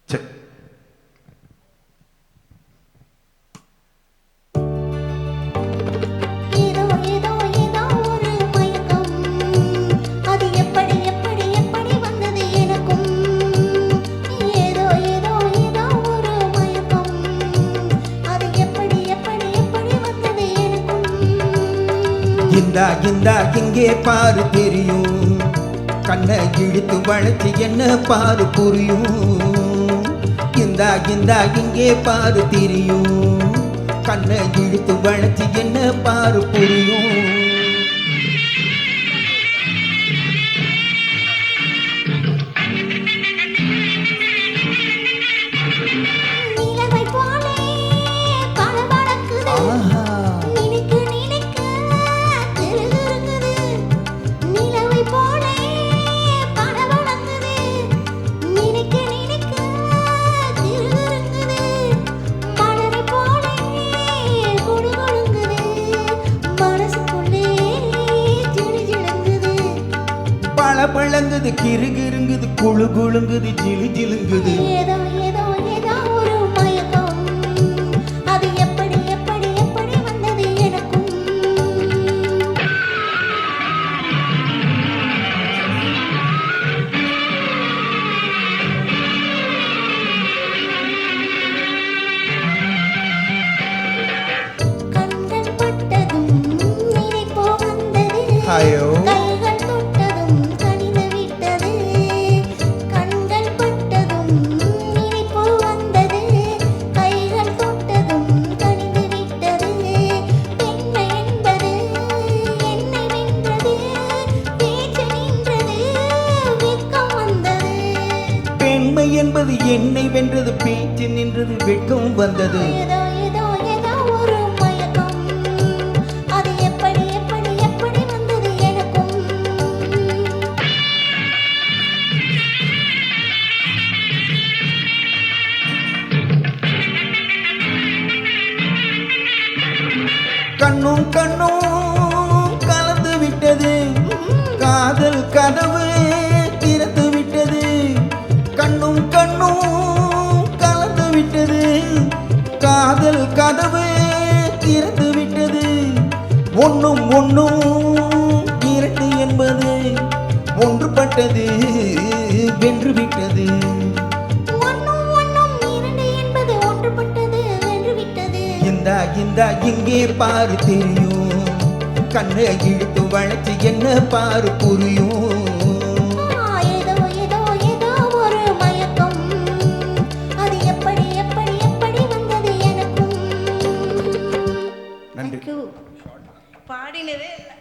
சரி. இந்தா இந்தா இங்கே பாரு தெரியும், கண்ணை இழுத்து வளைச்சு என்ன பாரு புரியும். இந்தா இந்தா இங்கே பாரு தெரியும், கண்ணை இழுத்து வளைச்சு என்ன பாரு புரியும். பழங்குது கிருகிருங்குது குழு குழுங்குது ஜிலு ஜிலுங்குது. ஏதோ ஏதோ ஏதோ ஒரு மயக்கம், அது எப்படி எப்படி எப்படி வந்தது எனக்கும். கண்கள் பட்டதும் நினைப்போ வந்தது. ஐயோ என்பது என்னை வென்றது, பேச்சு நின்றது, வெட்கம் வந்தது. ஏதோ ஏதோ ஏதோ ஒரு மயக்கம், அது எப்படி எப்படி எப்படி வந்தது எனக்கும். கண்ணும் கண்ணும் கலந்து விட்டது, காதல் கதவு திறந்து விட்டது. கண்ணும் கண்ணும் கலந்து விட்டது, காதல் கதவு திறந்து விட்டது. ஒன்னும் ஒன்னும் இரண்டு என்பது ஒன்றுபட்டது, வென்று விட்டது. ஒன்னும் ஒன்னும் இரண்டு என்பது ஒன்றுபட்டது, வென்று விட்டது. இந்தா இந்தா இங்கே பாரு தெரியும், கண்ணை இழுத்து வளைச்சு என்ன பாரு புரியும். நன்றி. பாடினதே இல்லை.